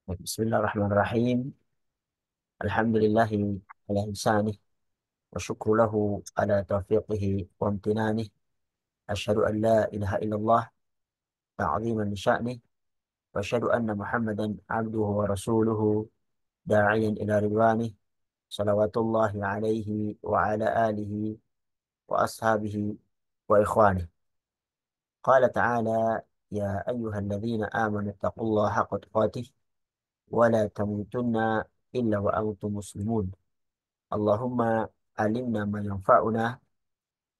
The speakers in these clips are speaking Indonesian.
Bismillahirrahmanirrahim. Alhamdulillahi ala ihsanih wa syukru lahu ala taufiqihi wa amtinanih. Asyhadu an la ilaha illallah ta'ziman li sya'nih wa asyhadu anna Muhammadan abduhu wa rasuluhu da'iyan ila ridwanih. Salawatullahi alaihi wa ala alihi wa ashabihi wa ikhwanih. Qala ta'ala ya ayyuhalladzina amanu taqullaha haqqa tuqatih wa la tamutunna illa wa antum muslimun. Allahumma alimna ma yanfa'una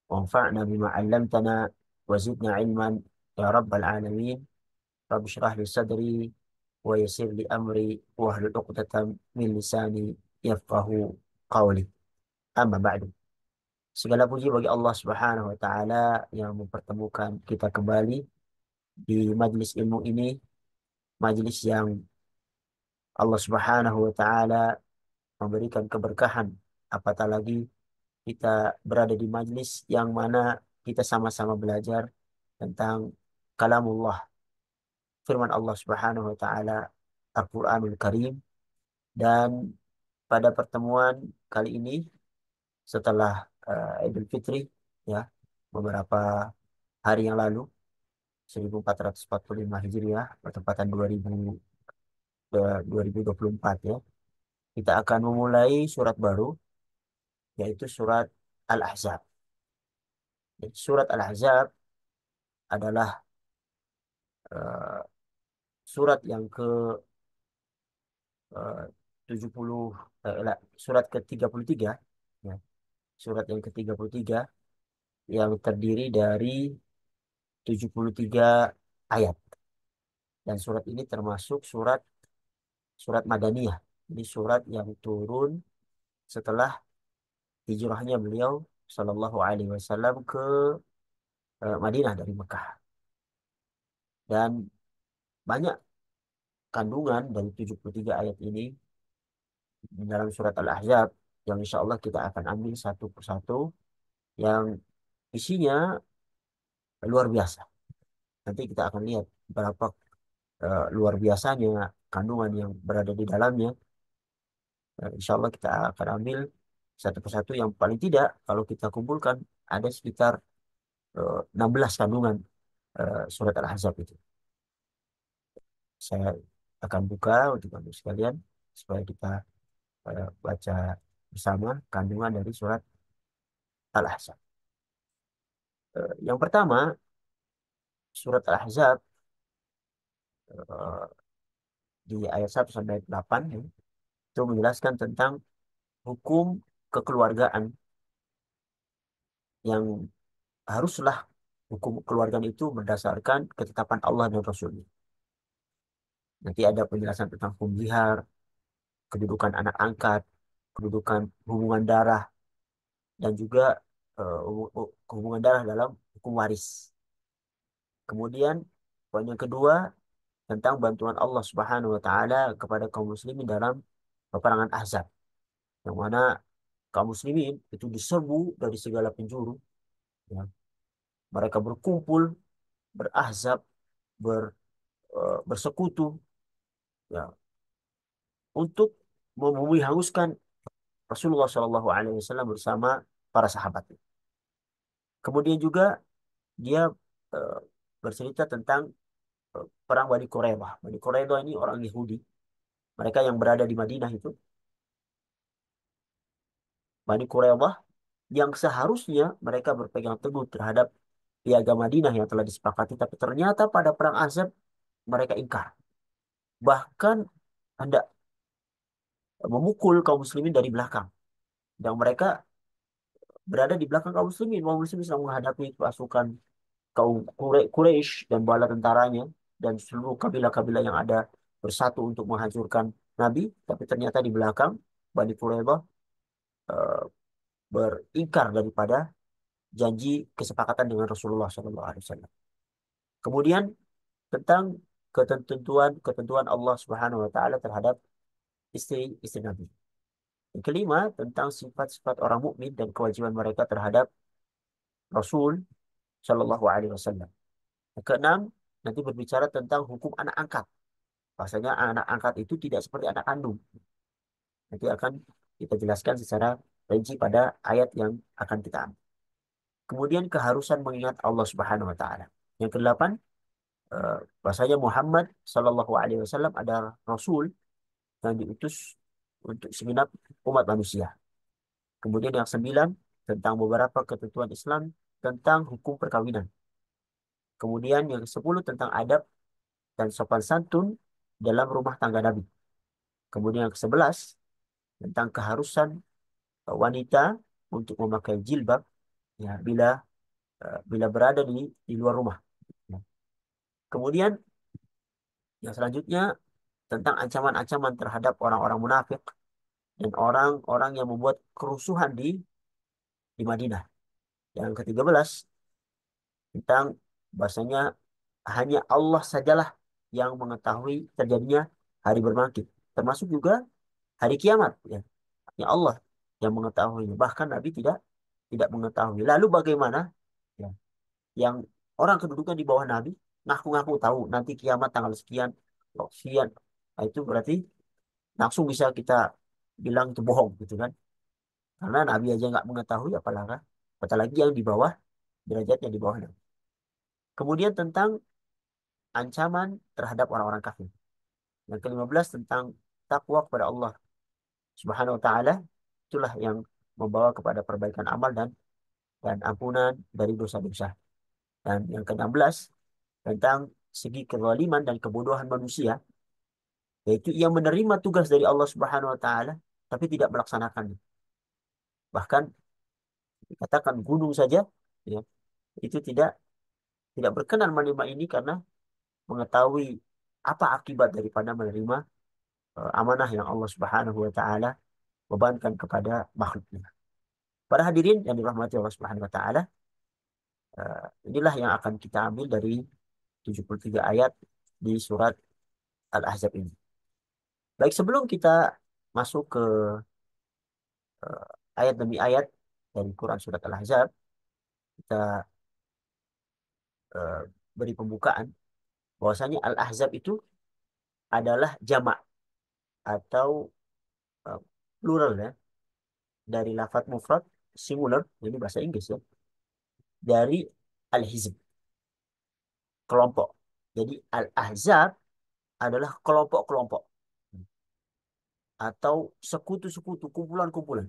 wanfa'na bima 'allamtana wa zidna ilman ya rabbal alamin. Rabbi shrah li sadri wa yassir li amri wahlul 'uqdatam min lisani yafqahu qawli. Amma ba'du. Segala puji bagi Allah Subhanahu wa taala yang mempertemukan kita kembali di majlis ilmu ini, majlis yang Allah Subhanahu wa taala memberikan keberkahan, apatah lagi kita berada di majlis yang mana kita sama-sama belajar tentang kalamullah, firman Allah Subhanahu wa taala, Al-Qur'anul Karim. Dan pada pertemuan kali ini setelah Idul Fitri, ya, beberapa hari yang lalu, 1445 Hijriah bertepatan 2024, ya, kita akan memulai surat baru, yaitu surat Al-Ahzab. Jadi, surat Al-Ahzab adalah eh, surat yang ke eh, 70, surat ke-33, ya, surat yang ke-33 yang terdiri dari 73 ayat. Dan surat ini termasuk surat surat Madaniyah. Ini surat yang turun setelah hijrahnya beliau Shallallahu Alaihi Wasallam ke Madinah dari Mekah. Dan banyak kandungan dari 73 ayat ini di dalam surat Al-Ahzab yang insya Allah kita akan ambil satu persatu, yang isinya luar biasa. Nanti kita akan lihat berapa luar biasanya kandungan yang berada di dalamnya. Insya Allah kita akan ambil satu persatu, yang paling tidak kalau kita kumpulkan ada sekitar 16 kandungan surat Al-Ahzab itu. Saya akan buka untuk Anda sekalian supaya kita baca bersama kandungan dari surat Al-Ahzab. Yang pertama, surat Al-Ahzab eh, di ayat 1 sampai 8, ya, itu menjelaskan tentang hukum kekeluargaan, yang haruslah hukum kekeluargaan itu berdasarkan ketetapan Allah dan Rasulnya. Nanti ada penjelasan tentang hukum zihar, kedudukan anak angkat, kedudukan hubungan darah, dan juga hubungan darah dalam hukum waris. Kemudian poin yang kedua tentang bantuan Allah Subhanahu wa taala kepada kaum muslimin dalam peperangan Ahzab, yang mana kaum muslimin itu diserbu dari segala penjuru, ya. Mereka berkumpul, berahzab, bersekutu, ya, untuk menghanguskan Rasulullah Shallallahu Alaihi Wasallam bersama para sahabatnya. Kemudian juga dia eh, bercerita tentang perang Bani Quraidah. Bani Quraidah ini orang Yahudi, mereka yang berada di Madinah itu. Bani Quraidah yang seharusnya mereka berpegang teguh terhadap piagam Madinah yang telah disepakati, tapi ternyata pada perang Ahzab mereka ingkar. Bahkan hendak memukul kaum muslimin dari belakang. Dan mereka berada di belakang kaum muslimin. Kaum muslimin sedang menghadapi pasukan kaum Quraisy dan bala tentaranya dan seluruh kabilah-kabilah yang ada bersatu untuk menghancurkan Nabi. Tapi ternyata di belakang Bani Quraidah eh, beringkar daripada janji kesepakatan dengan Rasulullah SAW. Kemudian tentang ketentuan Allah Subhanahu wa taala terhadap istri-istri Nabi. Yang kelima, tentang sifat-sifat orang mukmin dan kewajiban mereka terhadap Rasul Shallallahu Alaihi Wasallam. Yang keenam, nanti berbicara tentang hukum anak angkat. Bahasanya anak angkat itu tidak seperti anak kandung. Nanti akan kita jelaskan secara rinci pada ayat yang akan kita ambil. Kemudian keharusan mengingat Allah Subhanahu wa taala. Yang kedelapan, bahasanya Muhammad Shallallahu alaihi wasallam adalah rasul yang diutus untuk segenap umat manusia. Kemudian yang sembilan, tentang beberapa ketentuan Islam tentang hukum perkawinan. Kemudian yang sepuluh, tentang adab dan sopan santun dalam rumah tangga Nabi. Kemudian yang ke-11, tentang keharusan wanita untuk memakai jilbab ya bila berada di luar rumah. Ya. Kemudian yang selanjutnya, tentang ancaman-ancaman terhadap orang-orang munafik dan orang-orang yang membuat kerusuhan di Madinah. Yang ke-13, tentang bahasanya hanya Allah sajalah yang mengetahui terjadinya hari berbangkit, termasuk juga hari kiamat. Ya, hanya Allah yang mengetahuinya. Bahkan Nabi tidak tidak mengetahui. Lalu bagaimana? Ya, yang orang kedudukan di bawah Nabi ngaku-ngaku tahu nanti kiamat tanggal sekian, sekian. Nah, itu berarti langsung bisa kita bilang itu bohong gitu kan? Karena Nabi aja nggak mengetahui, apalagi yang di bawah, derajatnya di bawah Nabi. Kemudian tentang ancaman terhadap orang-orang kafir. Yang ke-15, tentang takwa kepada Allah Subhanahu wa taala, itulah yang membawa kepada perbaikan amal dan ampunan dari dosa-dosa. Dan yang ke-16, tentang segi kezaliman dan kebodohan manusia, yaitu yang menerima tugas dari Allah Subhanahu wa taala tapi tidak melaksanakannya. Bahkan dikatakan gunung saja ya, itu tidak berkenan menerima ini karena mengetahui apa akibat daripada menerima amanah yang Allah Subhanahu wa taala bebankan kepada makhluknya. Para hadirin yang dirahmati Allah Subhanahu wa taala, inilah yang akan kita ambil dari 73 ayat di surat Al-Ahzab ini. Baik, sebelum kita masuk ke ayat demi ayat dari Quran surat Al-Ahzab, kita eh, beri pembukaan bahwasanya Al-Ahzab itu adalah jamak atau eh, plural ya dari lafaz mufrad singular, ini bahasa Inggris ya, dari Al-Hizb, kelompok. Jadi Al-Ahzab adalah kelompok-kelompok atau sekutu-sekutu, kumpulan-kumpulan.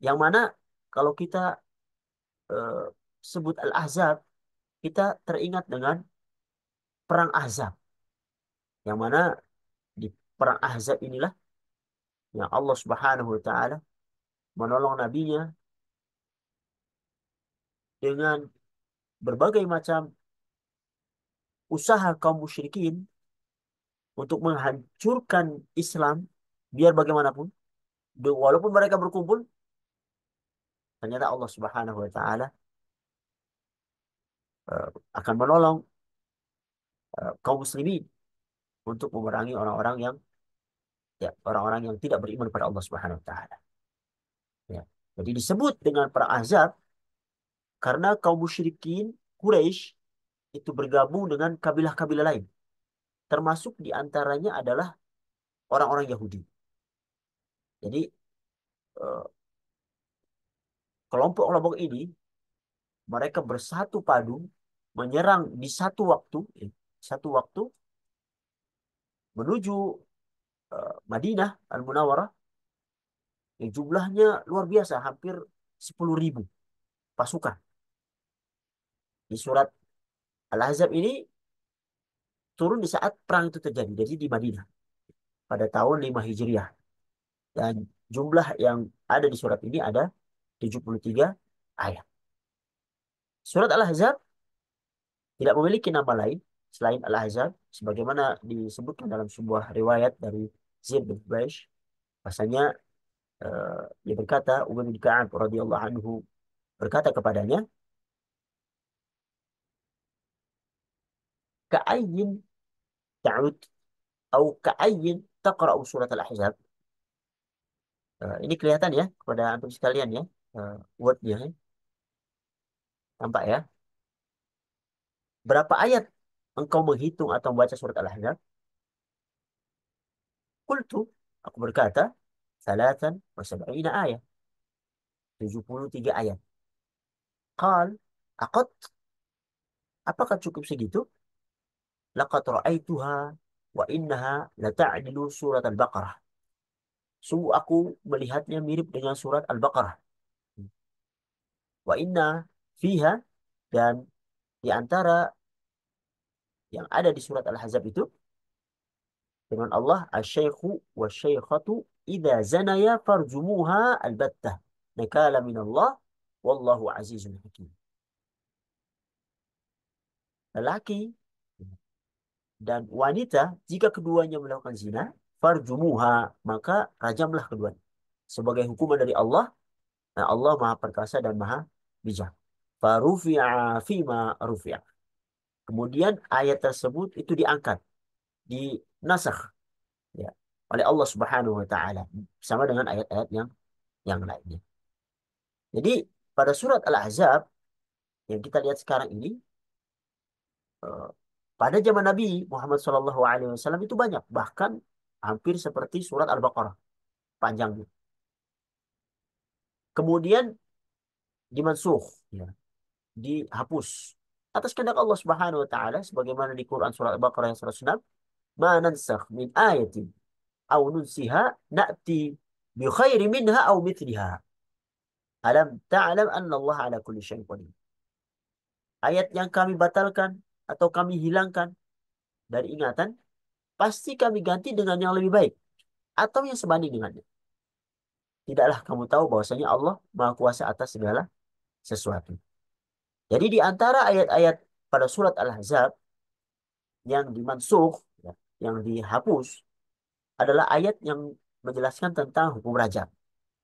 Yang mana kalau kita eh, sebut Al-Ahzab, kita teringat dengan perang Ahzab. Yang mana di perang Ahzab inilah yang Allah Subhanahu wa taala menolong nabinya dengan berbagai macam usaha kaum musyrikin untuk menghancurkan Islam biar bagaimanapun. Walaupun mereka berkumpul, ternyata Allah Subhanahu wa taala eh, akan menolong kaum muslimin untuk memerangi orang-orang yang tidak beriman pada Allah Subhanahu wa taala. Ya. Jadi disebut dengan perang Ahzab karena kaum musyrikin Quraisy itu bergabung dengan kabilah-kabilah lain. Termasuk diantaranya adalah orang-orang Yahudi. Jadi eh, kelompok-kelompok ini mereka bersatu padu menyerang di satu waktu menuju Madinah Al-Munawwarah yang jumlahnya luar biasa, hampir 10.000 pasukan. Di surat Al-Ahzab ini turun di saat perang itu terjadi, jadi di Madinah pada tahun 5 Hijriah. Dan jumlah yang ada di surat ini ada 73 ayat. Surat Al-Ahzab tidak memiliki nama lain selain Al-Ahzab, sebagaimana disebutkan dalam sebuah riwayat dari Zaid bin Quraish. Bahasanya dia berkata, Ubay bin Ka'ab radhiyallahu anhu berkata kepadanya, "Ka'ayyin ta'ud atau ka'ayyin taqra'u surat Al-Ahzab." Ini kelihatan ya kepada antum sekalian ya, wordnya ya. Tampak ya. Berapa ayat engkau menghitung atau membaca surat Al-Ahzab? Qultu, aku berkata, 73 ayat, 73 ayat. Qal, aqad, apakah cukup segitu? Laqad ra'aituha wa innaha lata'dilu surat Al-Baqarah. Sungguh aku melihatnya mirip dengan surat Al-Baqarah. Wa inna fiha, dan di antara yang ada di surat Al-Ahzab itu, dengan Allah, asy-syaikhu wa syaikhatu idza zanaya farjumuha albattah. Nakala minallah wallahu azizun hakim. Lelaki dan wanita jika keduanya melakukan zina, farjumuha, maka rajamlah keduanya. Sebagai hukuman dari Allah, nah Allah Maha Perkasa dan Maha Bijak. Farufi'a fima rufi'a. Kemudian ayat tersebut itu diangkat, dinasakh, ya, oleh Allah Subhanahu wa taala sama dengan ayat-ayat yang lainnya. Jadi pada surat Al-Ahzab yang kita lihat sekarang ini, eh, pada zaman Nabi Muhammad SAW itu banyak, bahkan hampir seperti surat Al-Baqarah panjangnya. Kemudian dimansuh, ya, dihapus atas kehendak Allah Subhanahu wa taala, sebagaimana di Quran surat Al-Baqarah yang 106, "Ma nansakh min ayatin aw nunsiha na'ti bi khairi minha aw mithliha. Alam ta'lam anna Allah ala kulli syai'in qadir." Ayat yang kami batalkan atau kami hilangkan dari ingatan, pasti kami ganti dengan yang lebih baik atau yang sebanding dengannya. Tidaklah kamu tahu bahwasanya Allah Maha Kuasa atas segala sesuatu. Jadi di antara ayat-ayat pada surat Al-Ahzab yang dimansuh, ya, yang dihapus, adalah ayat yang menjelaskan tentang hukum rajam.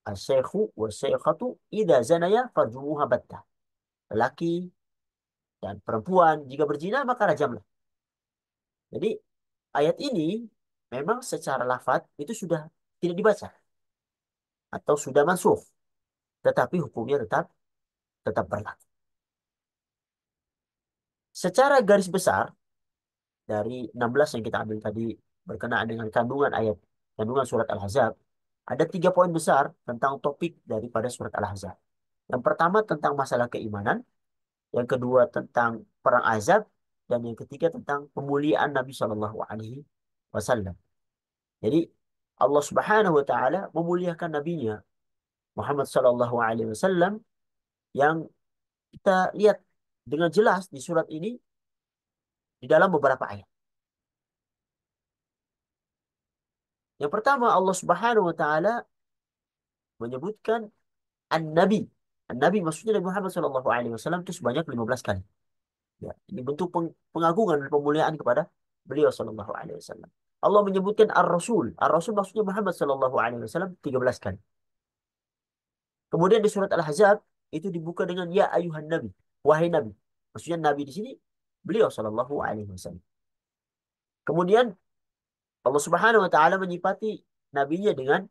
Asy-syaikhu wa syaikhatu idza zanaya farjumuha battah. Lelaki dan perempuan jika berzina maka rajamlah. Jadi ayat ini memang secara lafaz itu sudah tidak dibaca atau sudah mansuh, tetapi hukumnya tetap tetap berlaku. Secara garis besar dari 16 yang kita ambil tadi berkenaan dengan kandungan ayat, kandungan surat Al-Ahzab, ada 3 poin besar tentang topik daripada surat Al-Ahzab. Yang pertama tentang masalah keimanan, yang kedua tentang perang Azab, dan yang ketiga tentang pemuliaan Nabi Shallallahu Alaihi Wasallam. Jadi Allah Subhanahu Wa Taala memuliakan nabinya Muhammad Shallallahu Alaihi Wasallam yang kita lihat dengan jelas di surat ini di dalam beberapa ayat. Yang pertama Allah Subhanahu Wa Taala menyebutkan An-Nabi. An-Nabi maksudnya Nabi Muhammad SAW itu sebanyak 15 kali. Ya, ini bentuk pengagungan dan pemuliaan kepada beliau Sallallahu Alaihi Wasallam. Allah menyebutkan Ar-Rasul. Ar-Rasul maksudnya Muhammad Sallallahu Alaihi Wasallam 13 kali. Kemudian di surat Al-Ahzab itu dibuka dengan Ya ayuhan Nabi. Wahai Nabi. Maksudnya Nabi di sini beliau Sallallahu Alaihi Wasallam. Kemudian Allah Subhanahu Wa Taala menyifati nabinya dengan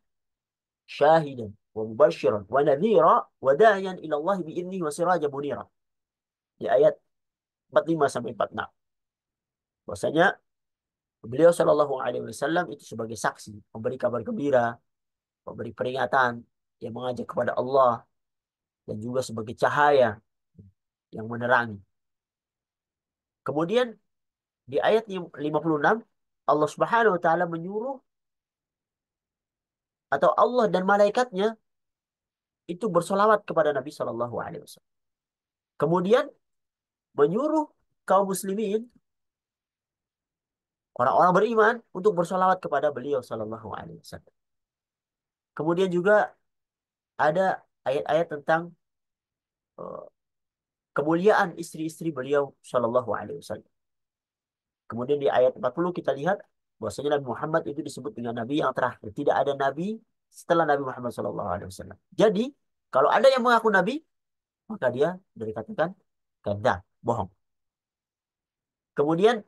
syahidan wa mubashiran wa nadhira wa da'iyan ila Allah bi'idnihi wa sirajan munira. Di ayat 45 sampai 46. Bahwasanya beliau Shallallahu Alaihi Wasallam itu sebagai saksi, memberi kabar gembira, memberi peringatan, yang mengajak kepada Allah, dan juga sebagai cahaya yang menerangi. Kemudian di ayat 56, Allah Subhanahu Wa Taala menyuruh, atau Allah dan malaikatnya itu bersolawat kepada Nabi Shallallahu Alaihi Wasallam. Kemudian menyuruh kaum muslimin, orang-orang beriman, untuk bersolawat kepada beliau Shallallahu Alaihi Wasallam. Kemudian juga ada ayat-ayat tentang eh, kemuliaan istri-istri beliau Shallallahu Alaihi Wasallam. Kemudian di ayat 40 kita lihat bahwasanya Nabi Muhammad itu disebut dengan Nabi yang terakhir. Tidak ada Nabi setelah Nabi Muhammad Shallallahu Alaihi Wasallam. Jadi kalau ada yang mengaku Nabi, maka dia dikatakan kadzdzab, bohong. Kemudian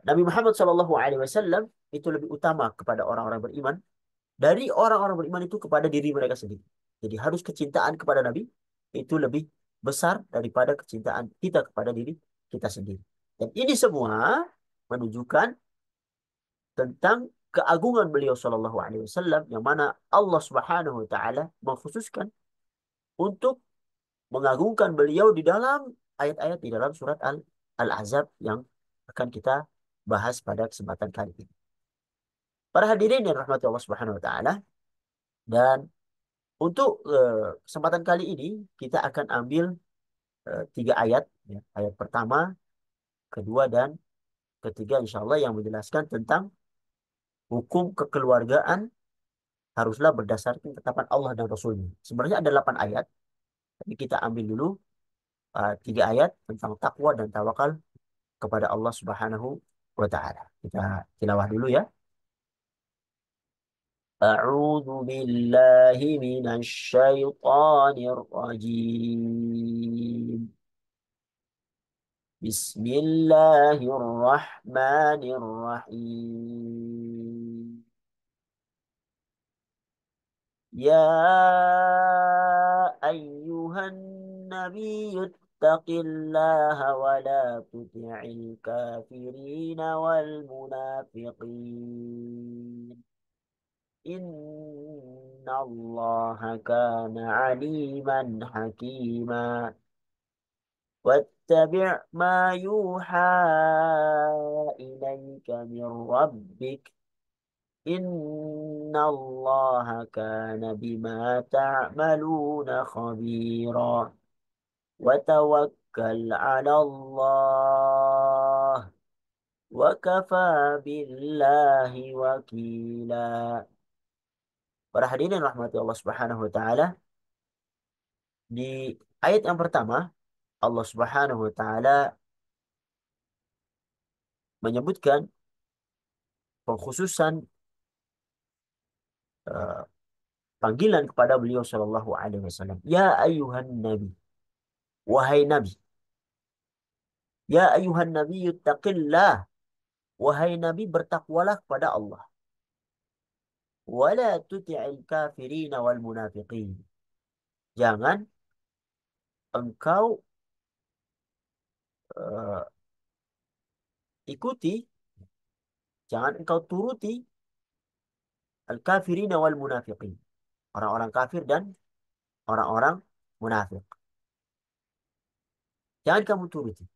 Nabi Muhammad Shallallahu Alaihi Wasallam itu lebih utama kepada orang-orang beriman dari orang-orang beriman itu kepada diri mereka sendiri. Jadi harus kecintaan kepada Nabi itu lebih besar daripada kecintaan kita kepada diri kita sendiri. Dan ini semua menunjukkan tentang keagungan beliau Shallallahu Alaihi Wasallam, yang mana Allah Subhanahu Wa Taala mengkhususkan untuk mengagungkan beliau di dalam ayat-ayat di dalam surat Al-Ahzab yang akan kita bahas pada kesempatan kali ini. Para hadirin yang rahmati Allah Subhanahu Wa Taala, dan untuk kesempatan kali ini kita akan ambil tiga ayat, ya. Ayat pertama, kedua, dan ketiga insya Allah yang menjelaskan tentang hukum kekeluargaan haruslah berdasarkan ketetapan Allah dan Rasulnya. Sebenarnya ada 8 ayat, tapi kita ambil dulu tiga ayat tentang takwa dan tawakal kepada Allah Subhanahu wa Ta'ala. Kita tilawah dulu ya. A'udzu billahi minasy syaithanir rajim. Bismillahirrahmanirrahim. يا أيها النبي اتق الله ولا تطع الكافرين والمنافقين إن الله كان عليما حكيما واتبع ما يوحى إليك من ربك إن الله كان بما تعملون خبيرا وتوكل على الله وكفى بالله وكيلا. Para hadirin rahmati Allah Subhanahu wa taala, di ayat yang pertama Allah Subhanahu wa taala menyebutkan pengkhususan eh, panggilan kepada beliau Shallallahu Alaihi Wasallam. Ya ayuhan nabi, wahai nabi. Ya ayuhan nabi yuttaqillah, wahai nabi bertakwalah kepada Allah. Wala tuti'il kafirina wal munafiqin. Jangan engkau eh, ikuti, jangan engkau turuti al-kafirina wal munafiqin. Orang-orang kafir dan orang-orang munafik. Jangan kamu turuti.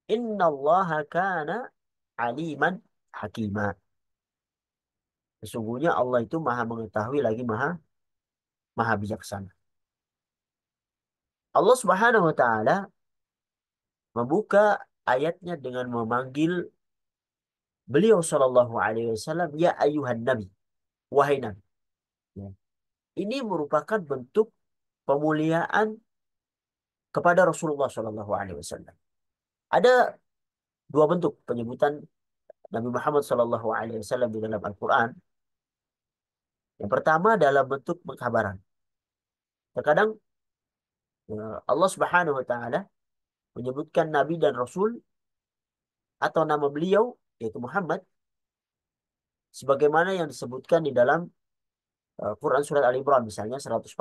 Innallaha kana aliman hakima. Sesungguhnya Allah itu maha mengetahui lagi maha maha bijaksana. Allah Subhanahu wa taala membuka ayatnya dengan memanggil beliau Shallallahu Alaihi Wasallam, ya ayuhan nabi, wahai nabi. Ya. Ini merupakan bentuk pemuliaan kepada Rasulullah Shallallahu Alaihi Wasallam. Ada dua bentuk penyebutan Nabi Muhammad Shallallahu Alaihi Wasallam di dalam Al-Quran. Yang pertama dalam bentuk pengkabaran. Terkadang Allah Subhanahu Wa Taala menyebutkan Nabi dan Rasul atau nama beliau yaitu Muhammad sebagaimana yang disebutkan di dalam Quran surat Ali Imran misalnya 144,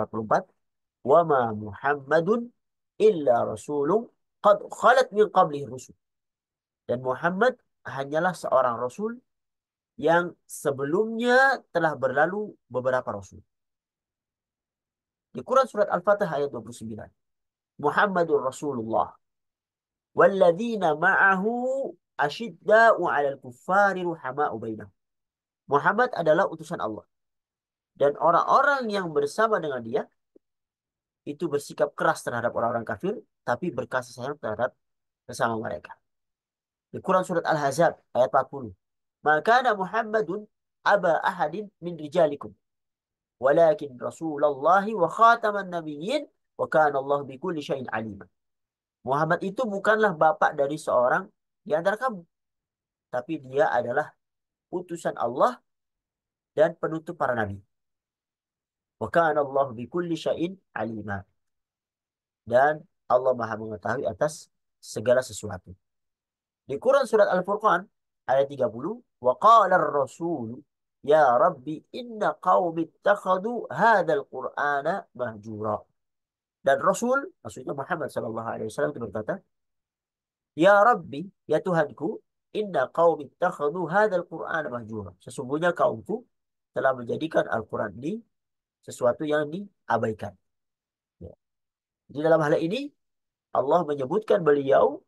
wa ma Muhammadun illa rasulun qad khalat min qablihi rusul. Dan Muhammad hanyalah seorang rasul yang sebelumnya telah berlalu beberapa rasul. Di Quran surat Al-Fatih ayat 29. Muhammadur Rasulullah walladzina ma'ahu asyidda'u 'alal kuffari ruhama'u bainahum. Muhammad adalah utusan Allah. Dan orang-orang yang bersama dengan dia itu bersikap keras terhadap orang-orang kafir, tapi berkasih sayang terhadap sesama mereka. Di Quran surat Al-Ahzab ayat 40. Maka Muhammadun aba ahadin min rijalikum, walakin Rasulullah wa khataman nabiyyin wa kana Allah bikulli syai'in alima. Muhammad itu bukanlah bapak dari seorang di antara kamu, tapi dia adalah utusan Allah dan penutup para nabi. Wa kana Allah bikulli syai'in alima. Dan Allah Maha mengetahui atas segala sesuatu. Di Quran surat Al-Furqan ayat 30, wa qala ar-rasul ya rabbi inna qaumi ittakhadhu hadzal qur'ana mahjura. Dan Rasul, maksudnya Muhammad sallallahu alaihi wasallam itu berkata, ya Rabbi, ya Tuhanku, Inna qaumi ittakhadhu hadzal Qur'ana mahjura. Sesungguhnya kaumku telah menjadikan Al-Quran ini sesuatu yang diabaikan. Ya. Jadi dalam hal ini Allah menyebutkan beliau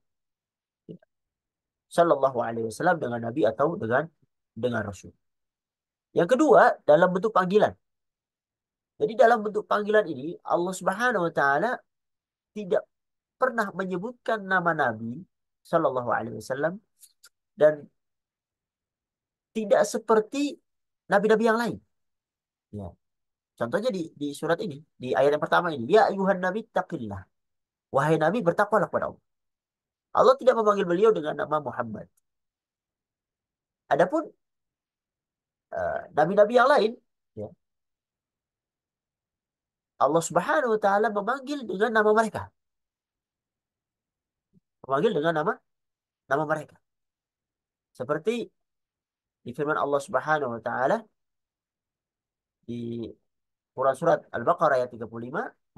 Sallallahu Alaihi Wasallam dengan Nabi atau dengan Rasul. Yang kedua dalam bentuk panggilan. Jadi dalam bentuk panggilan ini Allah Subhanahu Wa Taala tidak pernah menyebutkan nama Nabi Sallallahu Alaihi Wasallam dan tidak seperti nabi-nabi yang lain. Ya. Contohnya di surat ini, di ayat yang pertama ini, ya ayuhan nabi taqillah. Wahai nabi bertakwalah kepada Allah. Allah tidak memanggil beliau dengan nama Muhammad. Adapun nabi-nabi yang lain, ya, Allah Subhanahu wa taala memanggil dengan nama mereka. Memanggil dengan nama mereka. Seperti di firman Allah Subhanahu wa taala di Quran surat Al-Baqarah ayat 35,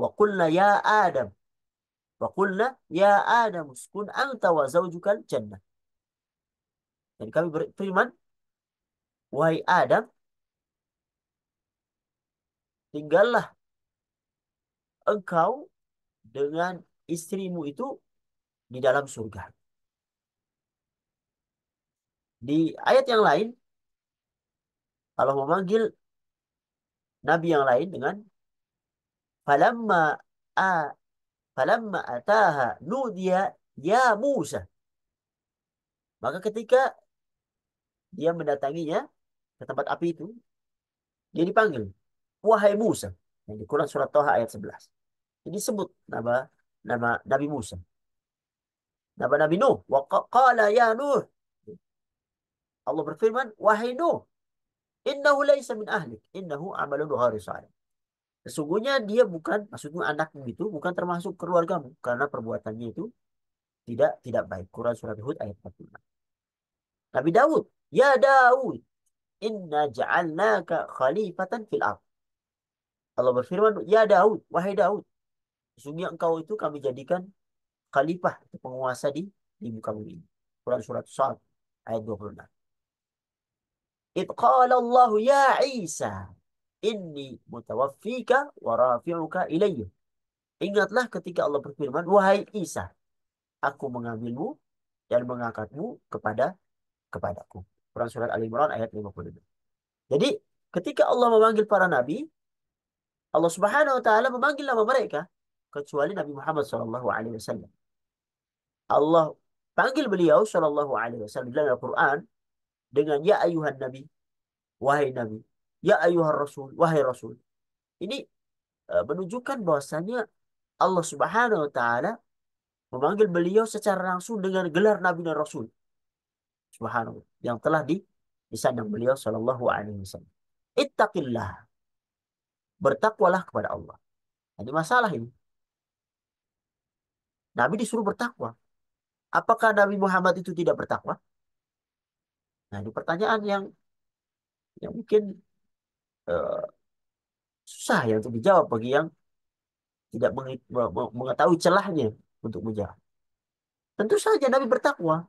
wa qulna ya Adam, wa qulna ya Adam uskun anta wa zaujukal jannah. Dan kami berfirman, wahai Adam, tinggallah engkau dengan istrimu itu di dalam surga. Di ayat yang lain, Allah memanggil nabi yang lain dengan falamma a falamma ataha nudiya ya Musa. Maka ketika dia mendatanginya ke tempat api itu, dia dipanggil, wahai Musa. Yang di Quran surat Thaha ayat 11. Jadi sebut nama nama Nabi Musa. Nama Nabi Nuh. Wa qala ya Nuh. Allah berfirman, wahai Nuh, innahu laisa min ahlik, innahu amalun ghairu salih. Sesungguhnya dia bukan, maksudnya anakmu itu bukan termasuk keluargamu karena perbuatannya itu tidak baik. Quran surat Hud ayat 46. Nabi Daud, ya Daud, inna ja'alnaka khalifatan fil ardh. Allah berfirman, ya Daud, wahai Daud, sesungguhnya engkau itu kami jadikan khalifah, penguasa di muka bumi ini. Quran surat Sad ayat 26. Idh qala Allah ya Isa, inni mutawaffika wa rafi'uka ilayya. Ingatlah ketika Allah berfirman, wahai Isa, aku mengambilmu dan mengangkatmu kepadaku. Quran surat Al-Imran ayat 55. Jadi ketika Allah memanggil para nabi, Allah Subhanahu wa taala memanggil nama mereka kecuali Nabi Muhammad sallallahu alaihi wasallam. Allah panggil beliau sallallahu alaihi wasallam dalam Al-Qur'an dengan ya ayuhan nabi, wahai nabi, ya ayuhan rasul, wahai rasul. Ini menunjukkan bahwasanya Allah Subhanahu wa taala memanggil beliau secara langsung dengan gelar nabi dan rasul. Subhanallah yang telah disandang beliau sallallahu alaihi wasallam. Ittaqillah, bertakwalah kepada Allah. Ini masalah ini. Nabi disuruh bertakwa. Apakah Nabi Muhammad itu tidak bertakwa? Nah, ini pertanyaan yang mungkin eh, susah ya untuk dijawab bagi yang tidak mengetahui celahnya untuk menjawab. Tentu saja Nabi bertakwa.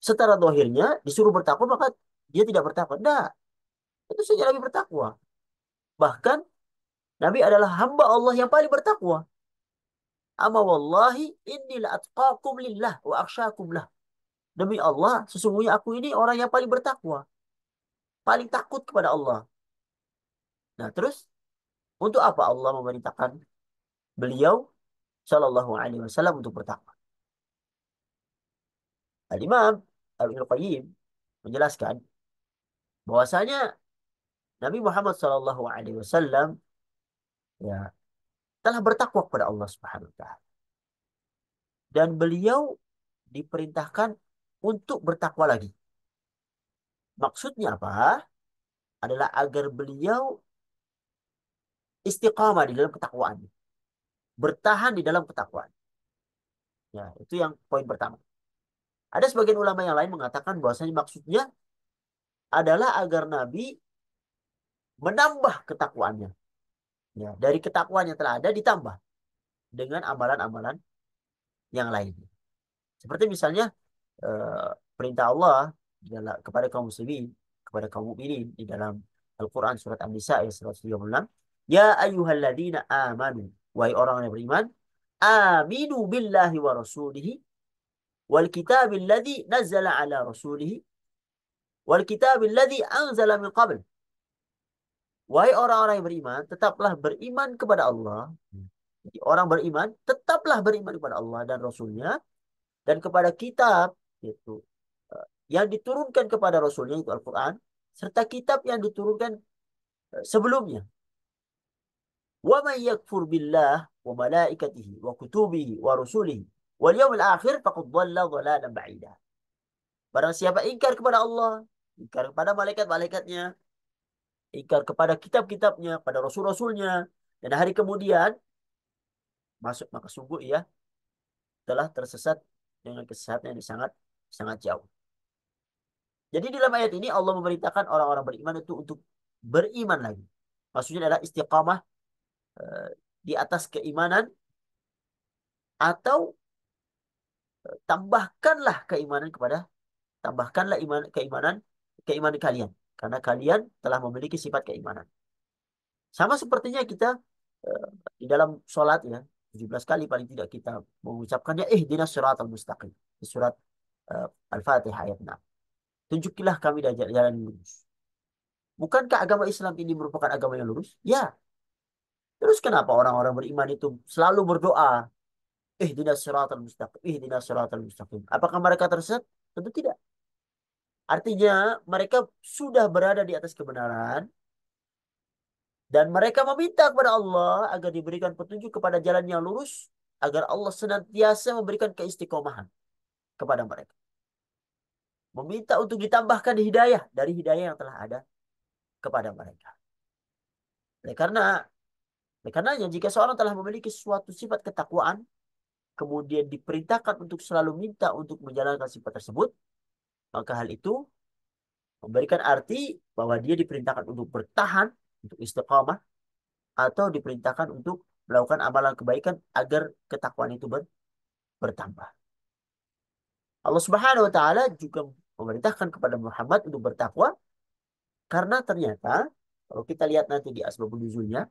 Secara dohirnya disuruh bertakwa maka dia tidak bertakwa. Tidak. Tentu saja Nabi bertakwa. Bahkan Nabi adalah hamba Allah yang paling bertakwa. Ama wallahi inni la atqakum lillah wa akhsyakum lah. Demi Allah, sesungguhnya aku ini orang yang paling bertakwa, paling takut kepada Allah. Nah, terus untuk apa Allah memerintahkan beliau Shallallahu Alaihi Wasallam untuk bertakwa? Al-Imam Ibnu Qayyim menjelaskan bahwasanya Nabi Muhammad Shallallahu Alaihi Wasallam ya telah bertakwa kepada Allah Subhanahu Wa Taala dan beliau diperintahkan untuk bertakwa lagi. Maksudnya apa? Adalah agar beliau istiqamah di dalam ketakwaan, bertahan di dalam ketakwaan. Ya, itu yang poin pertama. Ada sebagian ulama yang lain mengatakan bahwasanya maksudnya adalah agar Nabi menambah ketakwaannya. Ya, dari ketakwaan yang telah ada ditambah dengan amalan-amalan yang lainnya. Seperti misalnya perintah Allah kepada kaum muslimin, kepada kaum mukminin di dalam Al-Quran surat An-Nisa ayat 136. Ya ayyuhalladzina amanu, wahai orang yang beriman, aminu billahi wa rasulihi wal kitabil ladzi nazzala ala rasulihi wal kitabil ladzi anzala min qabl. Wahai orang-orang yang beriman, tetaplah beriman kepada Allah. Jadi orang beriman, tetaplah beriman kepada Allah dan Rasulnya, dan kepada kitab, yaitu yang diturunkan kepada Rasulnya, itu Al-Quran, serta kitab yang diturunkan sebelumnya. Wa man yakfur billah wa malaikatihi wa kutubihi wa rusulihi wal yawmil akhir faqad dhalla dhalalan ba'ida. Barang siapa ingkar kepada Allah, ingkar kepada malaikat-malaikatnya, ingkar kepada kitab-kitabnya, pada rasul-rasulnya, dan hari kemudian masuk, maka sungguh ia telah tersesat dengan kesesatan yang sangat sangat jauh. Jadi dalam ayat ini Allah memerintahkan orang-orang beriman itu untuk beriman lagi. Maksudnya adalah istiqamah eh, di atas keimanan, atau tambahkanlah keimanan kepada, tambahkanlah keimanan kalian, karena kalian telah memiliki sifat keimanan. Sama sepertinya kita eh, di dalam sholat ya, 17 kali paling tidak kita mengucapkannya ihdinas siratal mustaqim di surat Al-Fatihah ayat 6. Tunjukilah kami dari jalan yang lurus. Bukankah agama Islam ini merupakan agama yang lurus? Ya. Terus kenapa orang-orang beriman itu selalu berdoa, ihdinas siratal mustaqim, ihdinas siratal mustaqim? Apakah mereka tersesat? Tentu tidak. Artinya mereka sudah berada di atas kebenaran, dan mereka meminta kepada Allah agar diberikan petunjuk kepada jalan yang lurus, agar Allah senantiasa memberikan keistiqomahan kepada mereka. Meminta untuk ditambahkan hidayah dari hidayah yang telah ada kepada mereka. Oleh karena oleh karenanya, jika seorang telah memiliki suatu sifat ketakwaan, kemudian diperintahkan untuk selalu minta untuk menjalankan sifat tersebut, maka hal itu memberikan arti bahwa dia diperintahkan untuk bertahan, untuk istiqamah, atau diperintahkan untuk melakukan amalan kebaikan agar ketakwaan itu bertambah. Allah Subhanahu wa taala juga memerintahkan kepada Muhammad untuk bertakwa, karena ternyata kalau kita lihat nanti di asbabun nuzulnya,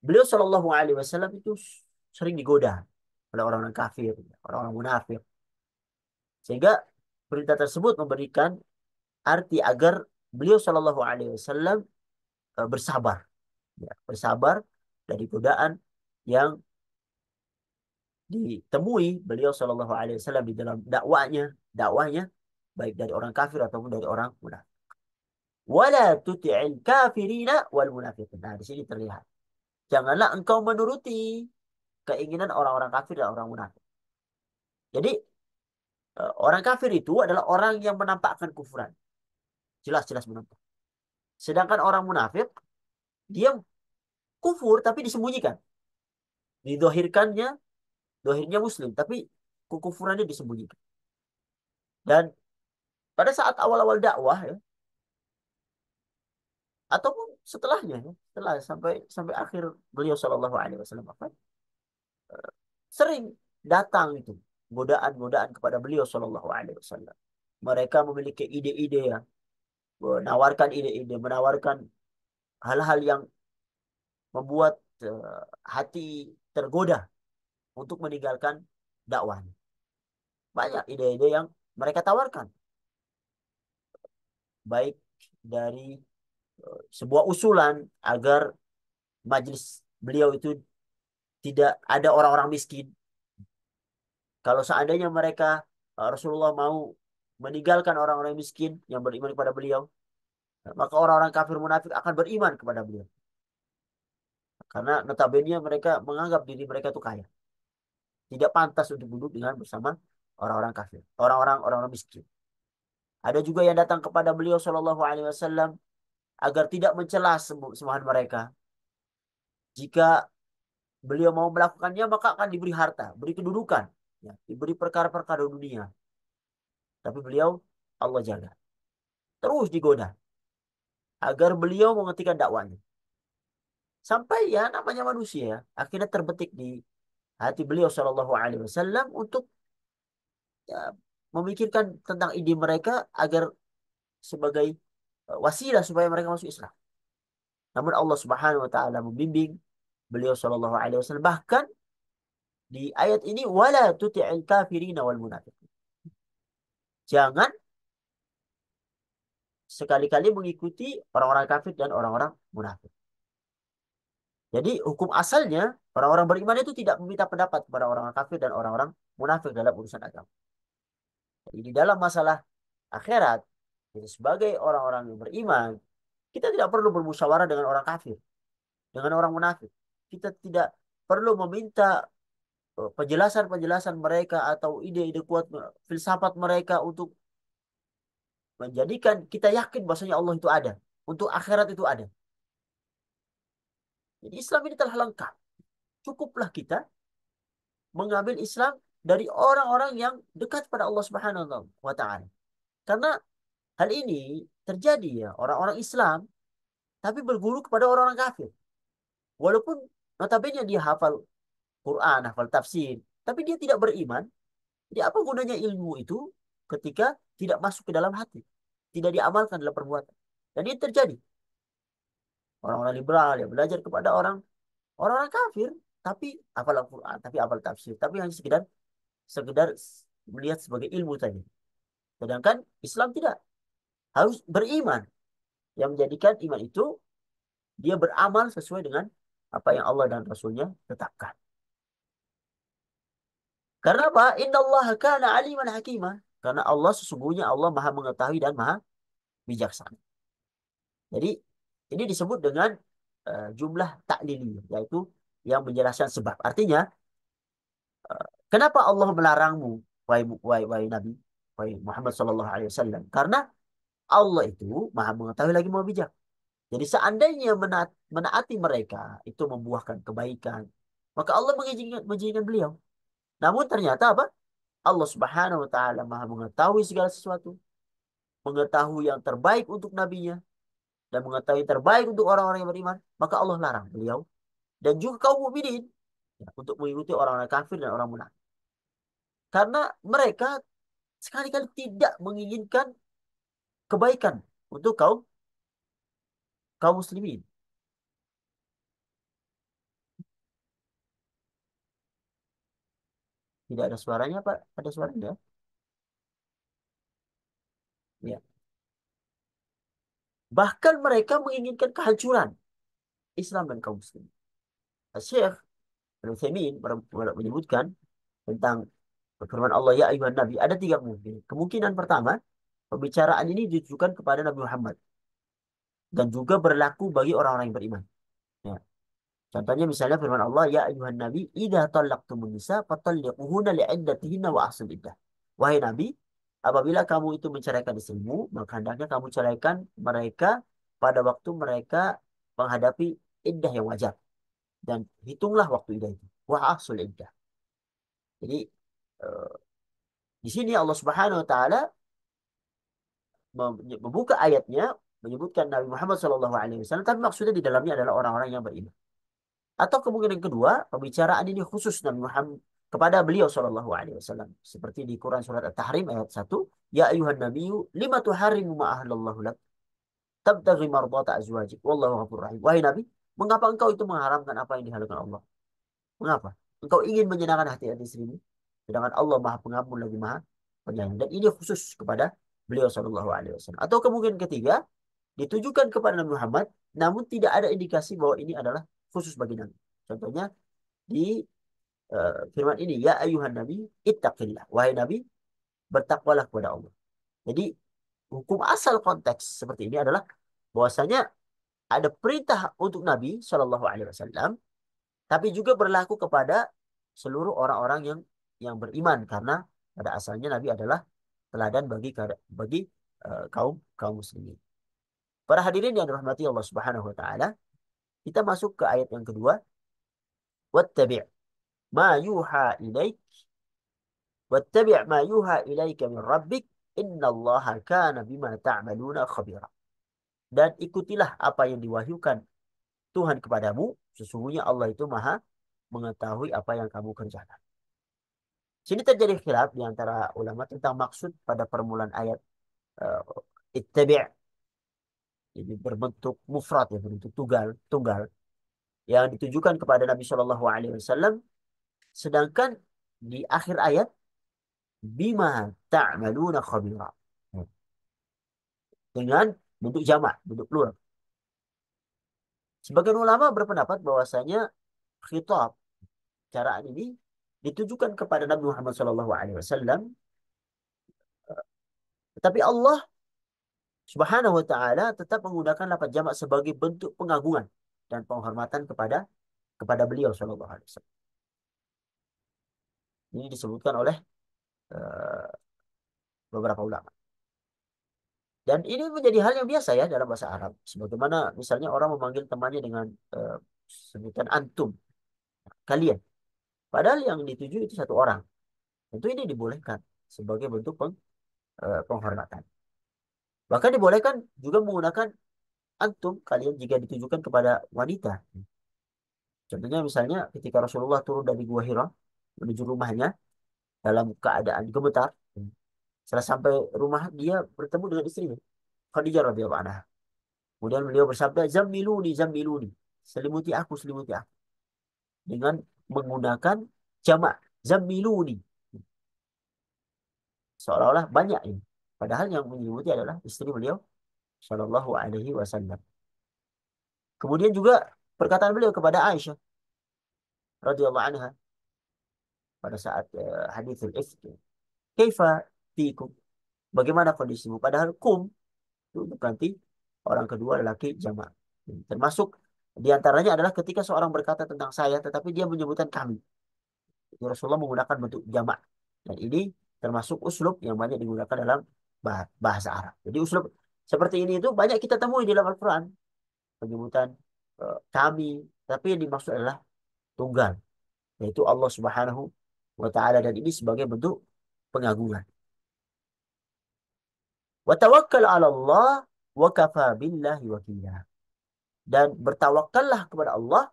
beliau Shallallahu alaihi wasallam itu sering digoda oleh orang-orang kafir, orang-orang munafik. Sehingga perintah tersebut memberikan arti agar beliau Shallallahu alaihi wasallam bersabar, ya, bersabar dari godaan yang ditemui beliau Shallallahu alaihi wasallam di dalam dakwahnya baik dari orang kafir ataupun dari orang munafik. Wala tuti'il kafirina wal munafiqin. Nah, di sini terlihat. Janganlah engkau menuruti keinginan orang-orang kafir dan orang munafik. Jadi orang kafir itu adalah orang yang menampakkan kufuran. Jelas-jelas menampak. Sedangkan orang munafik, dia kufur tapi disembunyikan. Didohirkannya, dohirnya muslim, tapi kekufurannya disembunyikan. Dan pada saat awal-awal dakwah ya, ataupun setelahnya ya, setelah sampai sampai akhir beliau Shallallahu alaihi wasallam sering datang itu godaan-godaan kepada beliau Shallallahu alaihi wasallam. Mereka memiliki ide-ide ya, menawarkan ide-ide, menawarkan hal-hal yang membuat hati tergoda untuk meninggalkan dakwahnya. Banyak ide-ide yang mereka tawarkan, baik dari sebuah usulan agar majelis beliau itu tidak ada orang-orang miskin. Kalau seandainya mereka, Rasulullah mau meninggalkan orang-orang miskin yang beriman kepada beliau, maka orang-orang kafir munafik akan beriman kepada beliau. Karena notabene mereka menganggap diri mereka itu kaya. Tidak pantas untuk duduk dengan bersama orang-orang kafir, orang-orang miskin. Ada juga yang datang kepada beliau Shallallahu alaihi wasallam agar tidak mencela sembahan mereka. Jika beliau mau melakukannya, maka akan diberi harta, beri kedudukan, ya, diberi perkara-perkara dunia. Tapi beliau Allah jaga. Terus digoda agar beliau menghentikan dakwanya. Sampai ya namanya manusia, akhirnya terbetik di hati beliau Shallallahu alaihi wasallam untuk ya, memikirkan tentang ide mereka agar sebagai wasilah supaya mereka masuk Islam. Namun Allah Subhanahu wa taala membimbing beliau sallallahu alaihi wasallam, bahkan di ayat ini wala tuti'il kafirina wal munafiqin. Jangan sekali-kali mengikuti orang-orang kafir dan orang-orang munafik. Jadi hukum asalnya orang-orang beriman itu tidak meminta pendapat kepada orang-orang kafir dan orang-orang munafik dalam urusan agama. Jadi di dalam masalah akhirat, jadi sebagai orang-orang yang beriman, kita tidak perlu bermusyawarah dengan orang kafir, dengan orang munafik. Kita tidak perlu meminta penjelasan-penjelasan mereka atau ide-ide kuat filsafat mereka untuk menjadikan kita yakin bahwasanya Allah itu ada, untuk akhirat itu ada. Jadi Islam ini telah lengkap. Cukuplah kita mengambil Islam dari orang-orang yang dekat pada Allah Subhanahu wa taala. Karena hal ini terjadi ya, orang-orang Islam tapi berguru kepada orang-orang kafir. Walaupun notabene dia hafal Quran, hafal tafsir, tapi dia tidak beriman. Jadi apa gunanya ilmu itu ketika tidak masuk ke dalam hati, tidak diamalkan dalam perbuatan. Dan ini terjadi. Orang-orang liberal yang belajar kepada orang-orang kafir, tapi hafal Al-Quran, tapi hafal tafsir, tapi hanya sekedar sekedar melihat sebagai ilmu tadi. Sedangkan Islam tidak, harus beriman. Yang menjadikan iman itu dia beramal sesuai dengan apa yang Allah dan Rasulnya tetapkan. Karena apa? Inna Allah kana aliman hakimah. Karena Allah sesungguhnya Allah maha mengetahui dan maha bijaksana. Jadi ini disebut dengan jumlah taklili, yaitu yang menjelaskan sebab. Artinya, kenapa Allah melarangmu, wahai Nabi, wahai Muhammad Sallallahu Alaihi Wasallam? Karena Allah itu maha mengetahui lagi maha bijak. Jadi seandainya menaati mereka itu membuahkan kebaikan, maka Allah mengizinkan beliau. Namun ternyata apa? Allah Subhanahu wa taala Maha mengetahui segala sesuatu, mengetahui yang terbaik untuk nabinya dan mengetahui yang terbaik untuk orang-orang yang beriman, maka Allah larang beliau dan juga kaum mukminin ya, untuk mengikuti orang-orang kafir dan orang munafik. Karena mereka sekali-kali tidak menginginkan kebaikan untuk kaum kaum muslimin. Tidak ada suaranya, Pak. Ada suaranya? Ya. Bahkan mereka menginginkan kehancuran Islam dan kaum muslimin. Syekh Al-Utsaimin menyebutkan tentang firman Allah ya ayuhan nabi ada tiga kemungkinan. Kemungkinan pertama, pembicaraan ini ditujukan kepada Nabi Muhammad dan juga berlaku bagi orang-orang yang beriman. Ya. Contohnya misalnya firman Allah ya ayuhan nabi idza talaqtumun nisa fatalliquhunna li'iddatihinna wa ahsul iddah. Wahai nabi, apabila kamu itu menceraikan istrimu, maka hendaknya kamu ceraikan mereka pada waktu mereka menghadapi iddah yang wajar dan hitunglah waktu iddah itu. Wa ahsul iddah. Jadi eh, di sini Allah Subhanahu wa taala membuka ayatnya menyebutkan Nabi Muhammad SAW, tapi maksudnya di dalamnya adalah orang-orang yang beriman. Atau kemungkinan kedua, pembicaraan ini khusus Nabi Muhammad kepada beliau SAW. Seperti di Quran surat At-Tahrim ayat 1, Ya ayuhan nabiyyu lima tuharrimu ma ahlallahu lak tabtaghi mardata azwajik wallahu ghafurur rahim. Wahai Nabi, mengapa engkau itu mengharamkan apa yang dihalalkan Allah? Mengapa? Engkau ingin menyenangkan hati-hati istrimu, sedangkan Allah Maha Pengampun lagi Maha Penyayang. Dan ini khusus kepada beliau SAW. Atau kemungkinan ketiga, ditujukan kepada Nabi Muhammad, namun tidak ada indikasi bahwa ini adalah khusus bagi Nabi. Contohnya di firman ini, Ya ayuhan Nabi, ittaqillah. Wahai Nabi, bertakwalah kepada Allah. Jadi hukum asal konteks seperti ini adalah bahwasanya ada perintah untuk Nabi SAW, tapi juga berlaku kepada seluruh orang-orang yang beriman karena pada asalnya Nabi adalah teladan bagi kaum kaum muslimin. Para hadirin yang dirahmati Allah Subhanahu wa taala, kita masuk ke ayat yang kedua. Wattabi' ma yuha ilaik wattabi' ma yuha ilaika min rabbik innallaha kana bima ta'maluna khabira. Dan ikutilah apa yang diwahyukan Tuhan kepadamu, sesungguhnya Allah itu Maha mengetahui apa yang kamu kerjakan. Sini terjadi khilaf di antara ulama tentang maksud pada permulaan ayat uh, ittabi', ini berbentuk mufrad, ya, berbentuk tunggal, tunggal yang ditujukan kepada Nabi Shallallahu Alaihi Wasallam, sedangkan di akhir ayat bima ta'maluna khabira, dengan bentuk jamak, bentuk plural. Sebagian ulama berpendapat bahwasanya khitab caraan ini ditujukan kepada Nabi Muhammad Shallallahu Alaihi Wasallam, tetapi Allah Subhanahu Wa Taala tetap menggunakan lafaz jamak sebagai bentuk pengagungan dan penghormatan kepada beliau Shallallahu Alaihi Wasallam. Ini disebutkan oleh uh, beberapa ulama. Dan ini menjadi hal yang biasa ya dalam bahasa Arab. Sebagaimana misalnya orang memanggil temannya dengan uh, sebutan antum, kalian. Padahal yang dituju itu satu orang. Tentu ini dibolehkan sebagai bentuk penghormatan. Bahkan dibolehkan juga menggunakan antum, kalian, jika ditujukan kepada wanita. Contohnya misalnya ketika Rasulullah turun dari Gua Hira menuju rumahnya dalam keadaan gemetar. Setelah sampai rumah, dia bertemu dengan istrinya, Khadijah radhiyallahu anha. Kemudian beliau bersabda, "Zammiluni, zammiluni." Selimuti aku, selimuti aku. Dengan menggunakan jamak, zammiluni. Seolah-olah banyak ini. Padahal yang menyelimuti adalah istri beliau, Shallallahu Alaihi Wasallam. Kemudian juga perkataan beliau kepada Aisyah radhiyallahu anha pada saat hadithul ifk. Kaifa fikum? Bagaimana kondisimu? Padahal kum itu untuk nanti orang kedua lelaki jamak. Termasuk diantaranya adalah ketika seorang berkata tentang saya, tetapi dia menyebutkan kami. Itu Rasulullah menggunakan bentuk jamak. Dan ini termasuk uslub yang banyak digunakan dalam bahasa Arab. Jadi uslub seperti ini itu banyak kita temui di dalam Al-Quran. Penyebutan kami, tapi yang dimaksud adalah tunggal, yaitu Allah Subhanahu wa Ta'ala, dan ini sebagai bentuk pengagungan. Wa tawakkal 'ala Allah wa kafa billahi wakila. Dan bertawakallah kepada Allah,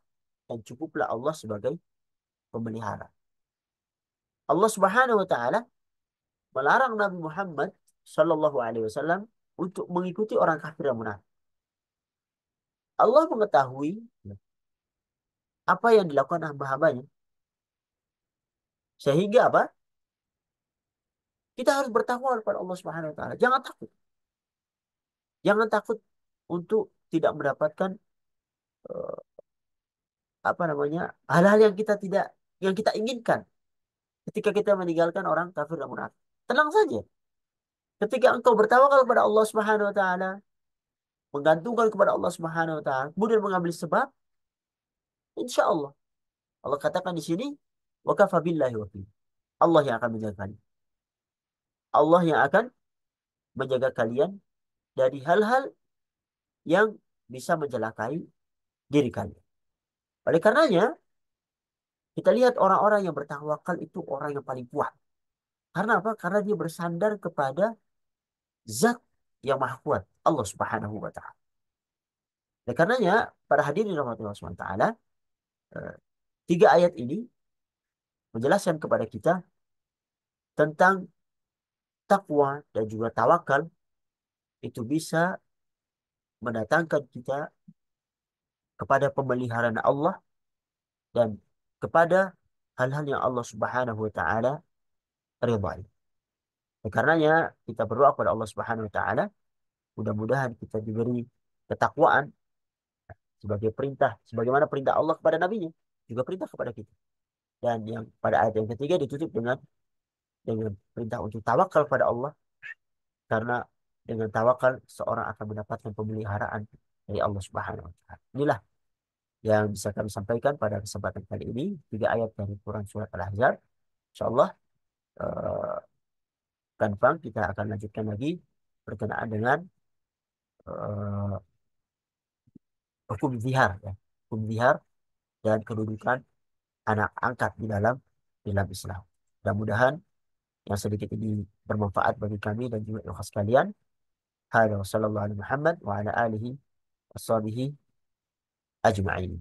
dan cukuplah Allah sebagai pemelihara. Allah Subhanahu wa Ta'ala melarang Nabi Muhammad Shallallahu Alaihi Wasallam untuk mengikuti orang kafir yang munafik. Allah mengetahui apa yang dilakukan hamba-hambanya, sehingga apa? Kita harus bertakwa kepada Allah Subhanahu Wa Ta'ala. Jangan takut. Jangan takut untuk tidak mendapatkan eh, apa namanya, hal-hal yang kita tidak, yang kita inginkan ketika kita meninggalkan orang kafir dan munafik. Tenang saja. Ketika engkau bertawakal kepada Allah Subhanahu Wa Ta'ala, menggantungkan kepada Allah Subhanahu Wa Ta'ala, kemudian mengambil sebab, insya Allah. Allah katakan di sini, wa kafa billahi wakil. Allah yang akan menjaga kalian. Allah yang akan menjaga kalian dari hal-hal yang bisa mencelakai diri kalian. Oleh karenanya, kita lihat orang-orang yang bertawakal itu orang yang paling kuat. Karena apa? Karena dia bersandar kepada zat yang maha kuat, Allah Subhanahu wa Ta'ala. Oleh karenanya, para hadirin rahmatullah subhanahu wa ta'ala, eh, tiga ayat ini menjelaskan kepada kita tentang takwa dan juga tawakal itu bisa mendatangkan kita kepada pemeliharaan Allah dan kepada hal-hal yang Allah Subhanahu wa Ta'ala ridhai. Karenanya kita berdoa kepada Allah Subhanahu wa Ta'ala, mudah-mudahan kita diberi ketakwaan sebagai perintah, sebagaimana perintah Allah kepada nabinya, juga perintah kepada kita. Dan yang pada ayat yang ketiga ditutup dengan perintah untuk tawakal pada Allah, karena dengan tawakal seorang akan mendapatkan pemeliharaan dari Allah Subhanahu wa Ta'ala. Inilah yang bisa kami sampaikan pada kesempatan kali ini, tiga ayat dari Quran surat Al-Ahzab. Insyaallah kan Bang, kita akan lanjutkan lagi berkenaan dengan eh, hukum zihar, ya. Hukum zihar dan kedudukan anak angkat di dalam Islam. Mudah-mudahan yang sedikit ini bermanfaat bagi kami dan juga ikhwas sekalian. Hada wa sallallahu alaihi Muhammad wa ala alihi wa sahbihi ajma'in.